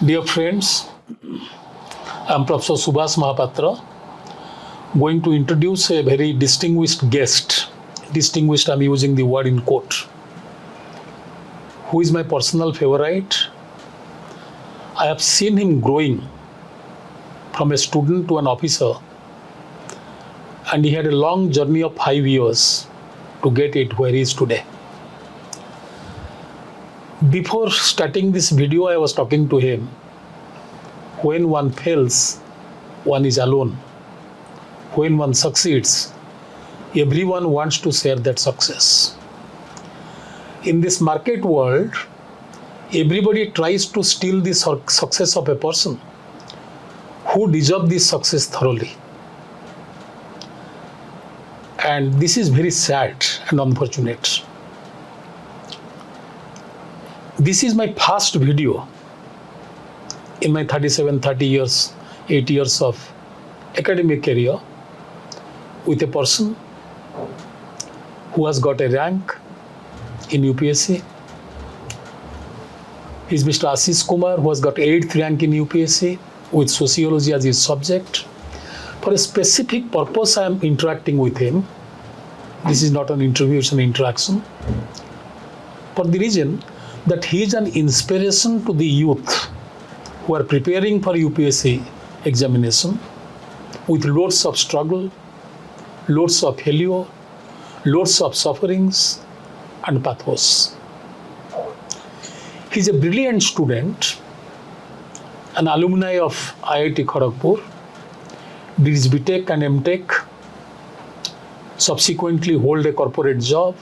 Dear friends, I am Professor Subhas Mohapatra, going to introduce a very distinguished guest. Distinguished, I am using the word in quote. Who is my personal favorite? I have seen him growing from a student to an officer, and he had a long journey of 5 years to get it where he is today. Before starting this video, I was talking to him. When one fails, one is alone. When one succeeds, everyone wants to share that success. In this market world, everybody tries to steal the success of a person who deserves this success thoroughly. And this is very sad and unfortunate. This is my first video in my 30 years, 8 years of academic career with a person who has got a rank in UPSC. He's Mr. ASHISH Kumar, who has got 8th rank in UPSC with Sociology as his subject. For a specific purpose, I am interacting with him. This is not an interview, it's an interaction. For the reason that he is an inspiration to the youth who are preparing for UPSC examination with loads of struggle, loads of failure, loads of sufferings and pathos. He is a brilliant student, an alumni of IIT Kharagpur, did his BTech and MTech, subsequently hold a corporate job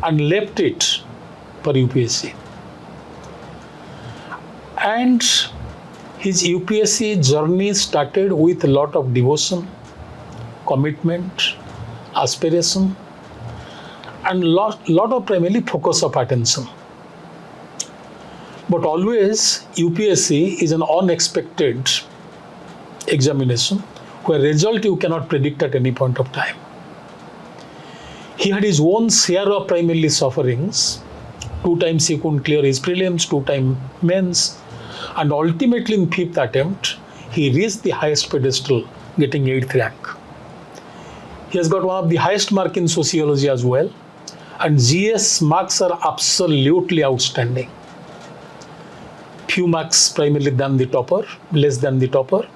and left it for UPSC. And his UPSC journey started with a lot of devotion, commitment, aspiration, and lot of primarily focus of attention. But always UPSC is an unexpected examination where result you cannot predict at any point of time. He had his own share of primarily sufferings. 2 times he couldn't clear his prelims, 2 times mains, and ultimately in 5th attempt, he reached the highest pedestal, getting 8th rank. He has got one of the highest mark in sociology as well, and GS marks are absolutely outstanding. Few marks primarily than the topper, less than the topper,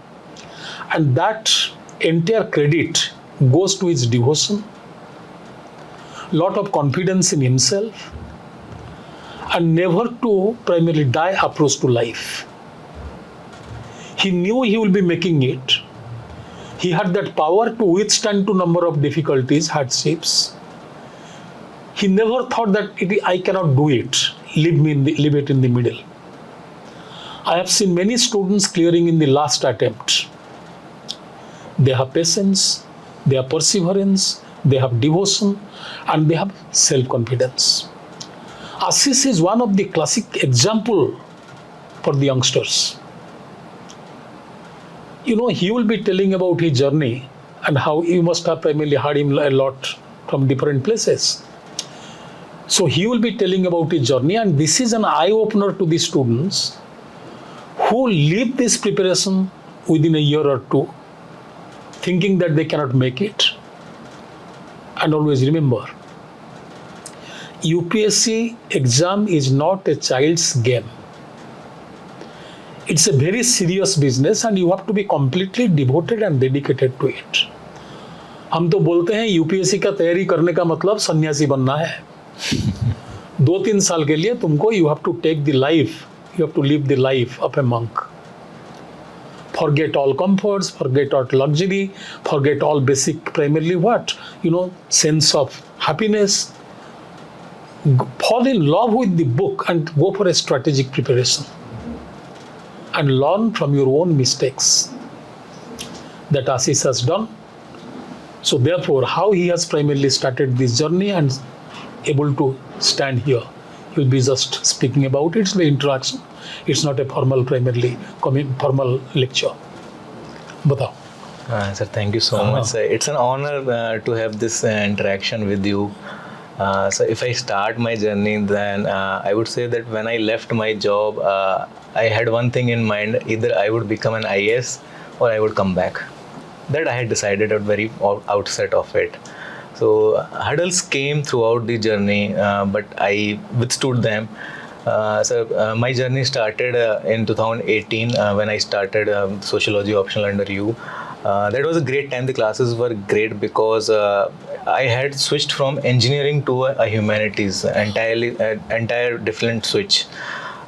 and that entire credit goes to his devotion, lot of confidence in himself, and never to primarily die approach to life. He knew he will be making it. He had that power to withstand to number of difficulties, hardships. He never thought that I cannot do it. Leave it in the middle. I have seen many students clearing in the last attempt. They have patience, they have perseverance, they have devotion, and they have self-confidence. ASHISH is one of the classic example for the youngsters. You know, he will be telling about his journey and how you must have primarily heard him a lot from different places. So he will be telling about his journey, and this is an eye-opener to the students who leave this preparation within a year or two, thinking that they cannot make it. And always remember, UPSC exam is not a child's game. It's a very serious business and you have to be completely devoted and dedicated to it. हम तो बोलते हैं UPSC का तैयारी करने का मतलब सन्यासी बनना है. 2-3 साल के लिए तुमको you have to take the life, you have to live the life of a monk. Forget all comforts, forget all luxury, forget all basic primarily what? Sense of happiness. Fall in love with the book and go for a strategic preparation. And learn from your own mistakes that ASHISH has done. So therefore, how he has primarily started this journey and able to stand here, he will be just speaking about it. It's the interaction. It's not a formal primarily formal lecture. Batao. Sir, thank you so much. It's an honor to have this interaction with you. So if I start my journey, then I would say that when I left my job, I had one thing in mind: either I would become an IAS or I would come back. That I had decided at very outset of it. So hurdles came throughout the journey, but I withstood them. My journey started in 2018 when I started Sociology optional under U. That was a great time. The classes were great because I had switched from engineering to a humanities, entire different switch.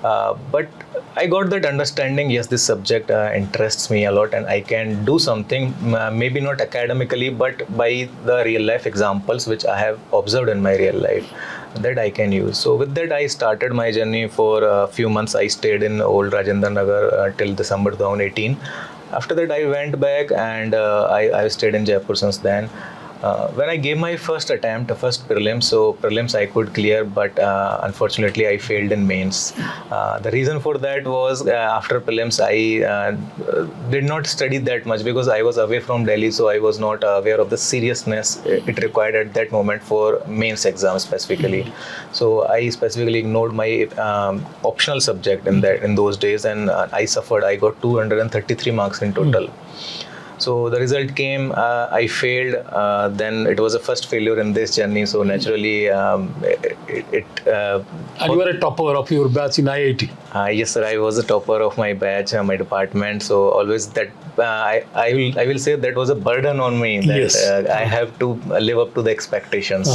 But I got that understanding, yes, this subject interests me a lot and I can do something, maybe not academically, but by the real life examples which I have observed in my real life, that I can use. So with that, I started my journey. For a few months. I stayed in old Rajendra Nagar till December 2018. After that, I went back and I stayed in Jaipur since then. When I gave my first prelims, so prelims I could clear, but unfortunately I failed in mains. The reason for that was after prelims I did not study that much because I was away from Delhi, so I was not aware of the seriousness it required at that moment for mains exam specifically. So I specifically ignored my optional subject in those days, and I suffered. I got 233 marks in total. So the result came, I failed, then it was a first failure in this journey, so naturally And you were a topper of your batch in IIT. Yes sir, I was a topper of my batch, my department, so always that, I will say that was a burden on me, that Yes. I have to live up to the expectations.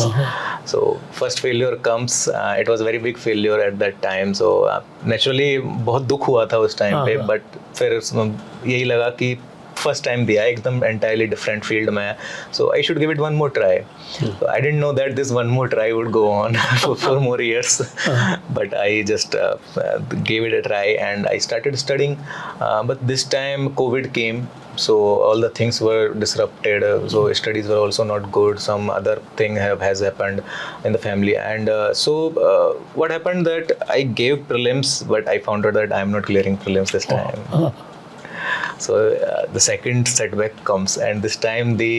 So first failure comes, it was a very big failure at that time, so naturally बहुत दुख हुआ था उस time पे, but फिर यही लगा कि फर्स्ट टाइम दिया एकदम एंटायरली डिफरेंट फील्ड में, so I should give it one more try. I didn't know that this one more try would go on for 4 more years, but I just gave it a try and I started studying, but this time COVID came, so all the things were disrupted, so studies were also not good, some other thing has happened in the family, and what happened that I gave prelims, but I found out that I am not clearing prelims this time. So the second setback comes, and this time the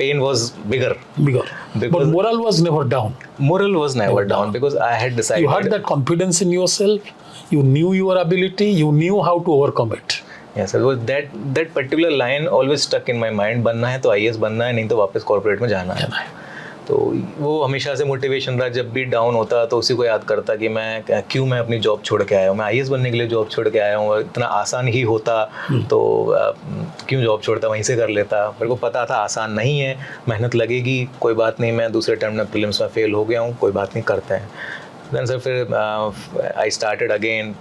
pain was bigger. But moral was never down. Moral was never down because I had decided. You had that confidence in yourself. You knew your ability. You knew how to overcome it. Yes, it was that particular line always stuck in my mind. बनना है तो IAS बनना है, नहीं तो वापस corporate में जाना है. तो वो हमेशा से मोटिवेशन रहा. जब भी डाउन होता तो उसी को याद करता कि मैं अपनी जॉब छोड़ के आया हूँ, मैं IAS बनने के लिए जॉब छोड़ के आया हूँ, इतना आसान ही होता तो क्यों जॉब छोड़ता, वहीं से कर लेता. मेरे को पता था आसान नहीं है, मेहनत लगेगी, कोई बात नहीं, मैं दूसरे टाइम में प्रीलिम्स में फेल हो गया हूँ, कोई बात नहीं, करते हैं. देन सर फिर I started again.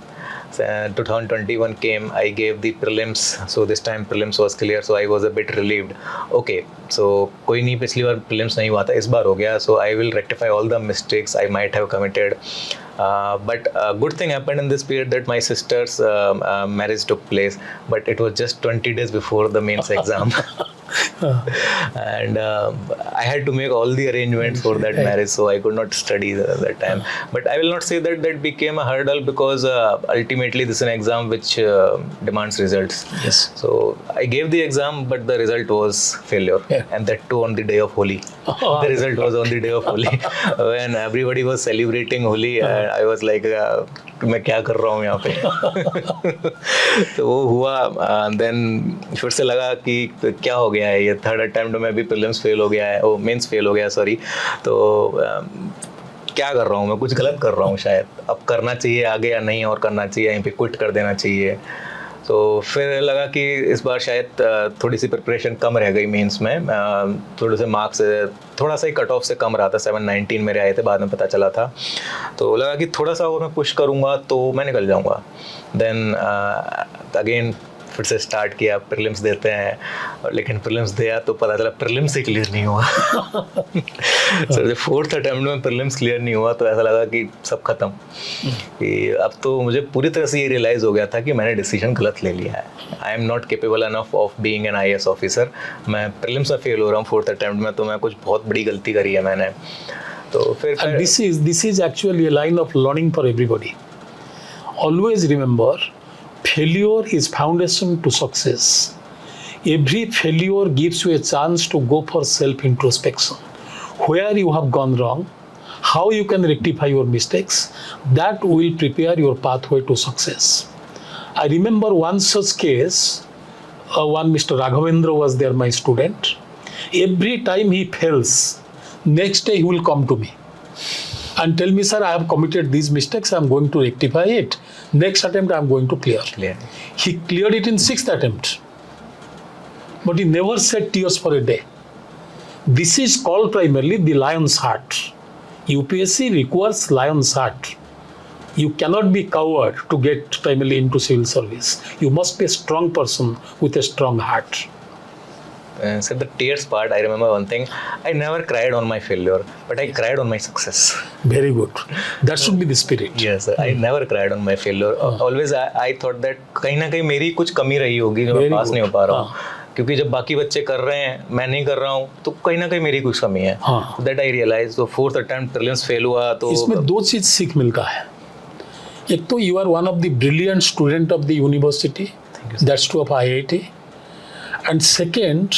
2021 came, I gave the prelims, so this time prelims was clear, so I was a bit relieved. Okay, so कोई नहीं, पिछली बार prelims नहीं हुआ था, इस बार हो गया, so I will rectify all the mistakes I might have committed. But a good thing happened in this period that my sister's marriage took place, but it was just 20 days before the mains exam. And I had to make all the arrangements for that marriage, so I could not study that time. But I will not say that became a hurdle, because ultimately this is an exam which demands results. Yes. So I gave the exam, but the result was failure, and that too on the day of Holi. The result was on the day of Holi when everybody was celebrating Holi. I was like, मैं क्या कर रहा हूँ यहाँ पे. तो वो हुआ. देन फिर से लगा कि क्या हो गया है, ये थर्ड अटेम्प्ट में भी प्रीलिम्स फेल हो गया है, वो मेंस फेल हो गया, सॉरी. तो क्या कर रहा हूँ मैं, कुछ गलत कर रहा हूँ शायद, अब करना चाहिए आगे या नहीं, और करना चाहिए, यहीं पे क्विट कर देना चाहिए. तो फिर लगा कि इस बार शायद थोड़ी सी प्रिपरेशन कम रह गई मेंस में, थोड़े से मार्क्स थोड़ा सा ही कट ऑफ से कम रहा था, 719 मेरे आए थे, बाद में पता चला था. तो लगा कि थोड़ा सा और मैं पुश करूँगा तो मैं निकल जाऊँगा. देन अगेन फिर से स्टार्ट किया, प्रीलिम्स देते हैं, और लेकिन प्रीलिम्स दिया तो पता चला प्रीलिम्स ही क्लियर नहीं हुआ. सर जब फोर्थ अटेम्प्ट में प्रीलिम्स क्लियर नहीं हुआ तो ऐसा लगा कि सब खत्म, कि अब तो मुझे पूरी तरह से ये रियलाइज़ हो गया था कि मैंने डिसीजन गलत ले लिया है. I am not capable enough of being an IAS officer. मैं प्रीलिम्स में फेल हो रहा हूँ फोर्थ अटेम्प्ट में, तो मैं कुछ बहुत बड़ी गलती करी है मैंने. तो फिर this is actually a line of learning for everybody. Always remember, failure is foundation to success. Every failure gives you a chance to go for self-introspection. where you have gone wrong, how you can rectify your mistakes. That will prepare your pathway to success. I remember one such case, one Mr. Raghavendra was there, my student. Every time he fails, next day he will come to me and tell me, sir, I have committed these mistakes, I am going to rectify it. Next attempt I am going to clear. He cleared it in 6th attempt. But he never shed tears for a day. This is called primarily the lion's heart. UPSC requires lion's heart. You cannot be coward to get primarily into civil service. You must be a strong person with a strong heart. So the tears part, I remember one thing. I never cried on my failure, but I cried on my success. Very good. That should be the spirit. Yes, I never cried on my failure. Always I thought that कहीं ना कहीं मेरी कुछ कमी रही होगी जो मैं पास नहीं हो पा रहा हूँ. क्योंकि जब बाकी बच्चे कर रहे हैं, मैं नहीं कर रहा हूँ, तो कहीं ना कहीं मेरी कुछ कमी है. That I realized. तो 4th attempt prelims fail हुआ तो इसमें 2 चीज सीख मिलता है. एक तो you are one of the brilliant student of the university. That's true of IIT. And second,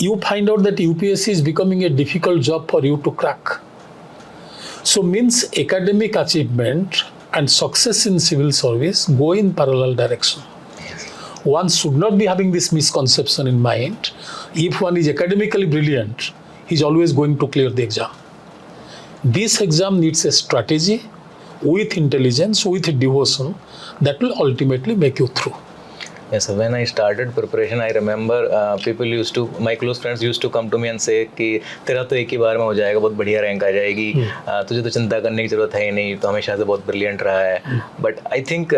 you find out that UPSC is becoming a difficult job for you to crack. So means academic achievement and success in civil service go in parallel direction. One should not be having this misconception in mind. If one is academically brilliant, he is always going to clear the exam. This exam needs a strategy with intelligence, with devotion that will ultimately make you through. Yes, so when I started preparation, I remember my close friends used to come to me and say कि तेरा तो एक ही बार में हो जाएगा, बहुत बढ़िया rank आ जाएगी, तुझे तो चिंता करने की जरूरत है ही नहीं, तो हमेशा से बहुत ब्रिलियंट रहा है. But I think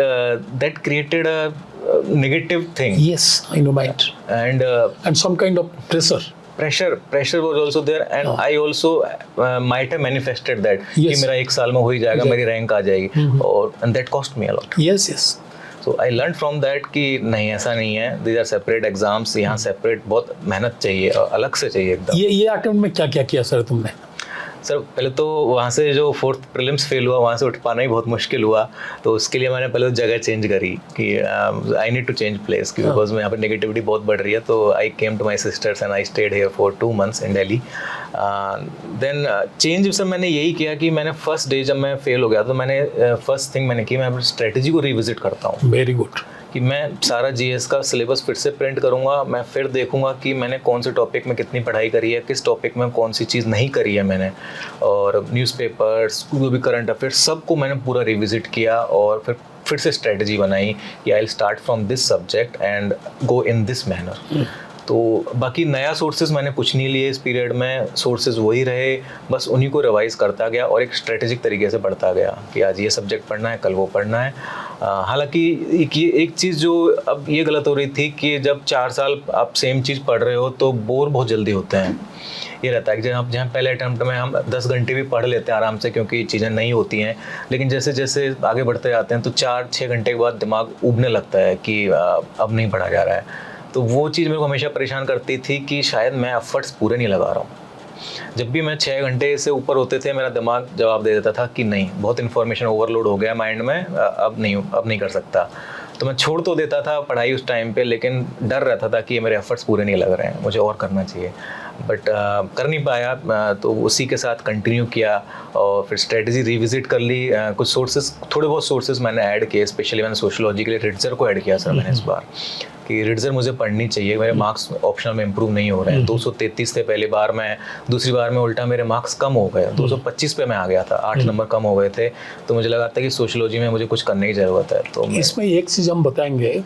that created a negative thing. Yes, in your mind. And some kind of pressure. Pressure was also there, and I also might have manifested that yes. कि मेरा एक साल में हो ही जाएगा, मेरी रैंक आ जाएगी, और and that cost me a lot. Yes. So I learned from that कि नहीं ऐसा नहीं है, these are separate exams, यहाँ separate बहुत मेहनत चाहिए और अलग से चाहिए एकदम. ये अटेम्प्ट में क्या किया सर तुमने? सर पहले तो वहाँ से जो 4th प्रीलिम्स फेल हुआ, वहाँ से उठ पाना ही बहुत मुश्किल हुआ, तो उसके लिए मैंने पहले तो जगह चेंज करी कि I need to change place, because यहाँ पर नेगेटिविटी बहुत बढ़ रही है. तो I came to my sisters and I stayed here for 2 months in Delhi. Then change sir मैंने यही किया कि मैंने फर्स्ट डे जब मैं फेल हो गया तो मैंने फर्स्ट थिंग मैंने की, मैं स्ट्रेटजी को रिविजिट करता हूँ. Very good. कि मैं सारा जीएस का सिलेबस फिर से प्रिंट करूँगा, मैं फिर देखूँगा कि मैंने कौन से टॉपिक में कितनी पढ़ाई करी है, किस टॉपिक में कौन सी चीज़ नहीं करी है मैंने, और न्यूज़पेपर्स, जो भी करंट अफेयर्स, सबको मैंने पूरा रिविजिट किया और फिर से स्ट्रेटजी बनाई कि I will start from this subject and go in this manner. तो बाकी नया सोर्सेज मैंने कुछ नहीं लिए इस पीरियड में, सोर्सेज वही रहे, बस उन्हीं को रिवाइज करता गया और एक स्ट्रेटेजिक तरीके से पढ़ता गया कि आज ये सब्जेक्ट पढ़ना है, कल वो पढ़ना है. हालांकि एक चीज़ जो अब ये गलत हो रही थी कि जब 4 साल आप सेम चीज़ पढ़ रहे हो तो बोर बहुत जल्दी होते हैं. ये रहता है कि जहाँ पहले अटैम्प्ट में हम 10 घंटे भी पढ़ लेते हैं आराम से क्योंकि चीज़ें नहीं होती हैं, लेकिन जैसे जैसे आगे बढ़ते जाते हैं तो 4-6 घंटे के बाद दिमाग उबने लगता है कि अब नहीं पढ़ा जा रहा है. तो वो चीज़ मेरे को हमेशा परेशान करती थी कि शायद मैं एफर्ट्स पूरे नहीं लगा रहा हूँ. जब भी मैं 6 घंटे से ऊपर होते थे मेरा दिमाग जवाब दे देता था कि नहीं, बहुत इन्फॉर्मेशन ओवरलोड हो गया माइंड में, अब नहीं कर सकता. तो मैं छोड़ तो देता था पढ़ाई उस टाइम पे, लेकिन डर रहता था कि ये मेरे एफर्ट्स पूरे नहीं लग रहे हैं, मुझे और करना चाहिए. बट कर नहीं पाया, तो उसी के साथ कंटिन्यू किया और फिर स्ट्रेटजी रिविजिट कर ली. कुछ सोर्सेज, थोड़े बहुत सोर्सेज मैंने ऐड किए, स्पेशली मैंने सोशियोलॉजी के लिए रिट्जर को ऐड किया सर मैंने इस बार, कि रिट्जर मुझे पढ़नी चाहिए, मेरे मार्क्स ऑप्शनल में इंप्रूव नहीं हो रहे हैं. 233 थे पहली बार में, दूसरी बार में उल्टा मेरे मार्क्स कम हो गए, 225 पे मैं आ गया था, 8 नंबर कम हो गए थे. तो मुझे लगा था कि सोशियोलॉजी में मुझे कुछ करने की ज़रूरत है. तो इसमें एक चीज़ हम बताएंगे,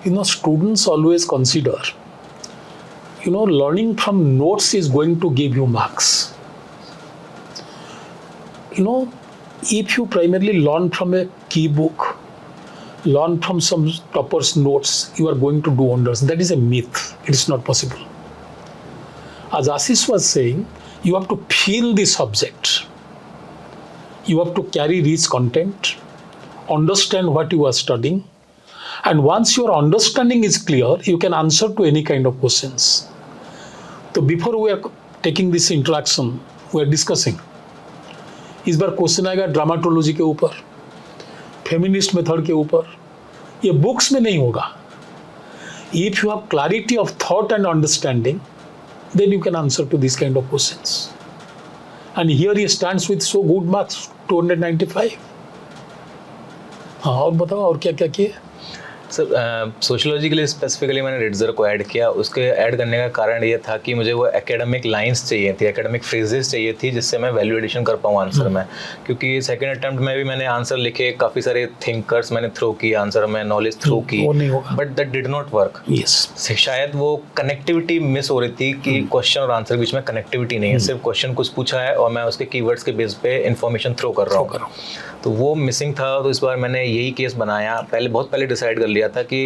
students always consider learning from notes is going to give you marks. If you primarily learn from a key book, learn from some topper's notes, you are going to do wonders. That is a myth. It is not possible. As Ashish was saying, you have to feel the subject. You have to carry rich content, understand what you are studying, and once your understanding is clear, you can answer to any kind of questions. So before we are taking this introduction, we are discussing. इस बार question आएगा ड्रामाटोलॉजी के ऊपर, feminist method के ऊपर. ये books में नहीं होगा. If you have clarity of thought and understanding, then you can answer to these kind of questions. And here he stands with so good marks, 295. हाँ, और बताओ और क्या क्या किया? सर सोशियोलॉजी के लिए स्पेसिफिकली मैंने रिट्जर को ऐड किया. उसके ऐड करने का कारण ये था कि मुझे वो एकेडमिक लाइंस चाहिए थी, एकेडमिक फ्रेजेस चाहिए थी जिससे मैं वैल्यू एडिशन कर पाऊँ आंसर में. क्योंकि सेकंड अटेम्प्ट में भी मैंने आंसर लिखे, काफ़ी सारे थिंकर्स मैंने थ्रो किए आंसर में, नॉलेज थ्रो की, but that did not work. शायद वो कनेक्टिविटी मिस हो रही थी कि क्वेश्चन और आंसर के बीच में कनेक्टिविटी नहीं है. सिर्फ क्वेश्चन कुछ पूछा है और मैं उसके कीवर्ड्स के बेस पे इन्फॉर्मेशन थ्रो कर रहा हूँ. तो वो मिसिंग था. तो इस बार मैंने यही केस बनाया. बहुत पहले डिसाइड कर लिया था कि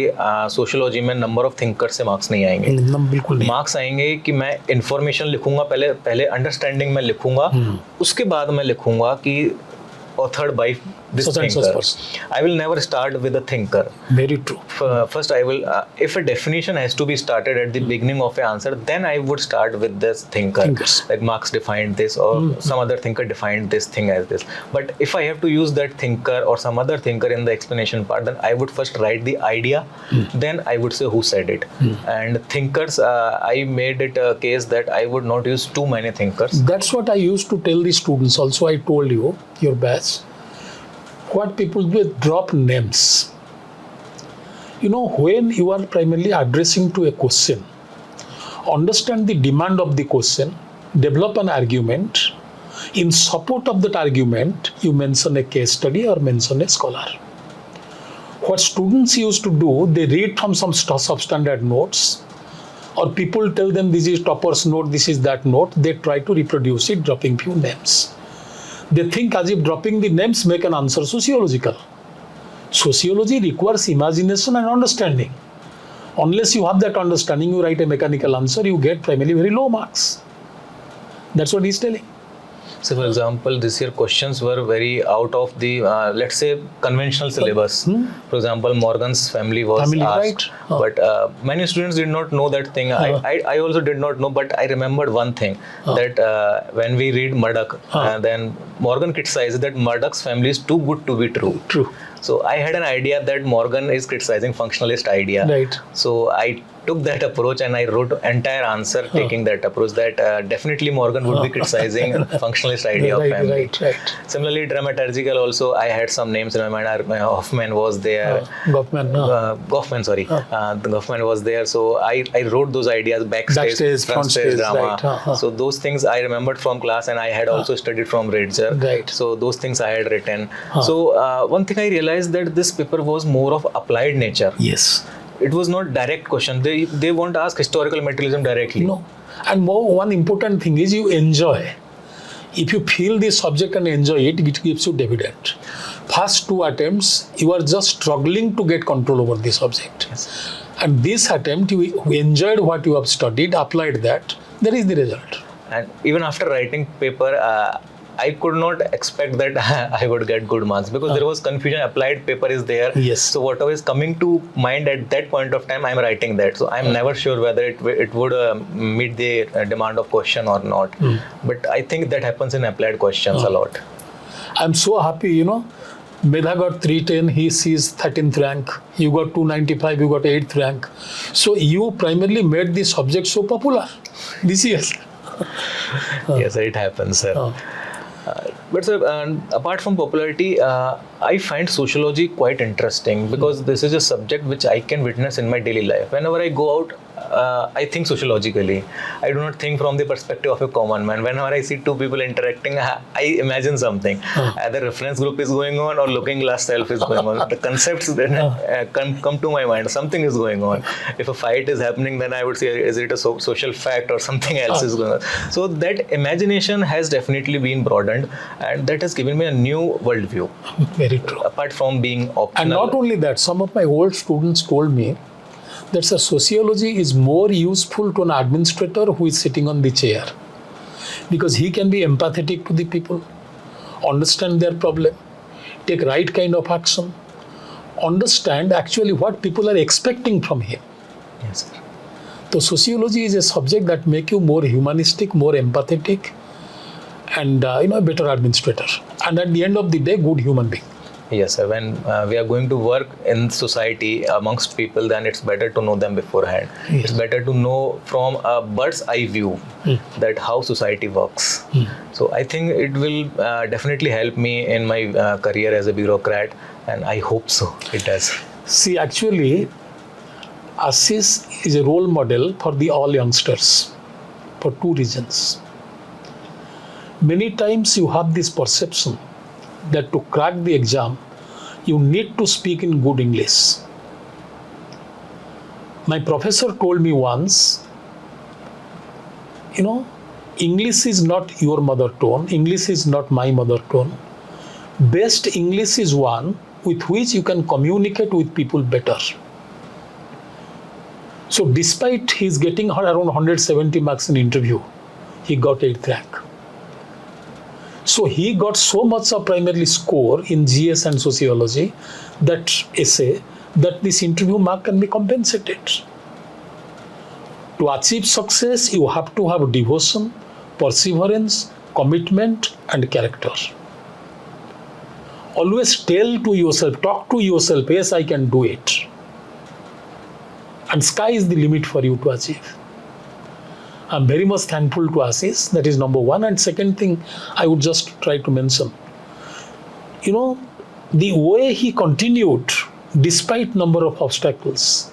सोशियोलॉजी में नंबर ऑफ थिंकर्स से मार्क्स नहीं आएंगे. बिल्कुल नहीं. मार्क्स आएंगे कि मैं इन्फॉर्मेशन लिखूंगा, पहले अंडरस्टैंडिंग में लिखूंगा, उसके बाद मैं लिखूंगा कि authored by this thinker. I will never start with a thinker. Very true. First I will, if a definition has to be started at the beginning of an answer, then I would start with this thinker. Like Marx defined this, or some other thinker defined this thing as this. But if I have to use that thinker or some other thinker in the explanation part, then I would first write the idea, then I would say who said it. And thinkers, I made it a case that I would not use too many thinkers. That's what I used to tell the students. Also, I told you, your batch, what people do is drop names. You know, when you are primarily addressing to a question, understand the demand of the question, develop an argument. In support of that argument, you mention a case study or mention a scholar. What students used to do, they read from some substandard notes, or people tell them this is topper's note, this is that note. They try to reproduce it, dropping few names. They think as if dropping the names make an answer sociological. Sociology requires imagination and understanding. Unless you have that understanding, you write a mechanical answer, you get primarily very low marks. That's what he's telling. So, for example, this year questions were very out of the, let's say, conventional syllabus. For example, Morgan's family was asked. Right. But many students did not know that thing. I also did not know, but I remembered one thing, that when we read Murdoch, then Morgan criticized that Murdoch's family is too good to be true. True. So I had an idea that Morgan is criticizing functionalist idea. Right. So I took that approach and I wrote entire answer taking that approach, that definitely Morgan would be criticizing functionalist idea of family. Right. Similarly, dramaturgical also, I had some names in my mind. Hoffman was there. Goffman was there. So I wrote those ideas, backstage, front stage drama. Right. So those things I remembered from class, and I had also studied from Ritzger. Right. So those things I had written. So one thing I realized that this paper was more of applied nature. Yes. It was not direct question. They won't ask historical materialism directly. No. And one important thing is you enjoy. If you feel the subject and enjoy it, it gives you dividend. First 2 attempts, you are just struggling to get control over the subject. Yes. And this attempt, you enjoyed what you have studied, applied that, there is the result. And even after writing paper, I could not expect that I would get good marks, because there was confusion. Applied paper is there. Yes. So whatever is coming to mind at that point of time, I'm writing that. So I'm never sure whether it would meet the demand of question or not. But I think that happens in applied questions a lot. I'm so happy, you know. Medha got 310, he sees 13th rank. You got 295, you got 8th rank. So you primarily made the subject so popular this year. Yes, it happens, sir. But sir, apart from popularity, I find sociology quite interesting, because this is a subject which I can witness in my daily life. Whenever I go out, I think sociologically. I do not think from the perspective of a common man. Whenever I see 2 people interacting, I imagine something. Either reference group is going on or looking glass self is going on. The concepts then come to my mind. Something is going on. If a fight is happening, then I would say, is it a social fact or something else is going on? So that imagination has definitely been broadened, and that has given me a new worldview. Very true. Apart from being optional. And not only that, some of my old students told me that sociology is more useful to an administrator who is sitting on the chair, because he can be empathetic to the people, understand their problem, take right kind of action, understand actually what people are expecting from him. Yes, sir. So sociology is a subject that make you more humanistic, more empathetic, and a better administrator. And at the end of the day, good human being. Yes, sir. When we are going to work in society amongst people, then it's better to know them beforehand. Yes. It's better to know from a bird's eye view that how society works. So I think it will definitely help me in my career as a bureaucrat, and I hope so. It does. See, actually, ASHISH is a role model for the all youngsters for two reasons. Many times you have this perception that to crack the exam, you need to speak in good English. My professor told me once, English is not your mother tongue, English is not my mother tongue. Best English is one with which you can communicate with people better. So despite his getting around 170 marks in interview, he got 8th rank. So he got so much of primarily score in GS and Sociology, that essay, that this interview mark can be compensated. To achieve success, you have to have devotion, perseverance, commitment, and character. Always tell to yourself, talk to yourself, yes, I can do it. And sky is the limit for you to achieve. I'm very much thankful to ASHISH. That is number one. And second thing, I would just try to mention, the way he continued despite number of obstacles,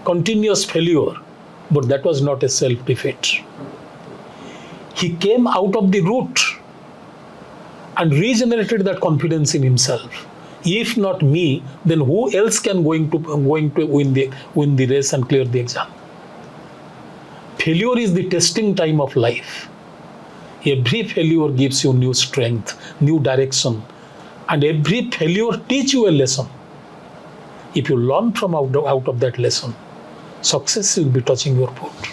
continuous failure, but that was not a self-defeat. He came out of the root and regenerated that confidence in himself. If not me, then who else can going to win the race and clear the exam? Failure is the testing time of life. Every failure gives you new strength, new direction, and every failure teaches you a lesson. If you learn from out of that lesson, success will be touching your foot.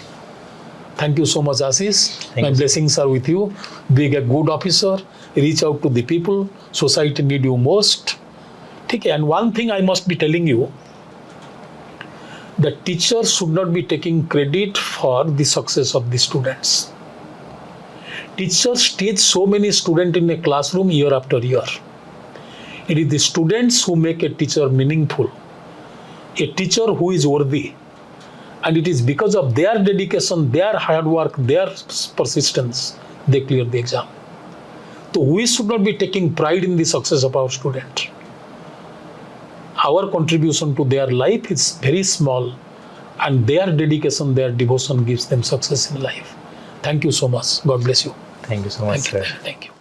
Thank you so much, ASHISH. My blessings are with you. Be a good officer. Reach out to the people. Society need you most. Okay. And one thing I must be telling you, the teachers should not be taking credit for the success of the students. Teachers teach so many students in a classroom year after year. It is the students who make a teacher meaningful, a teacher who is worthy. And it is because of their dedication, their hard work, their persistence, they clear the exam. So we should not be taking pride in the success of our student. Our contribution to their life is very small, and their dedication, their devotion gives them success in life. Thank you so much. God bless you. Thank you so much, sir. Thank you.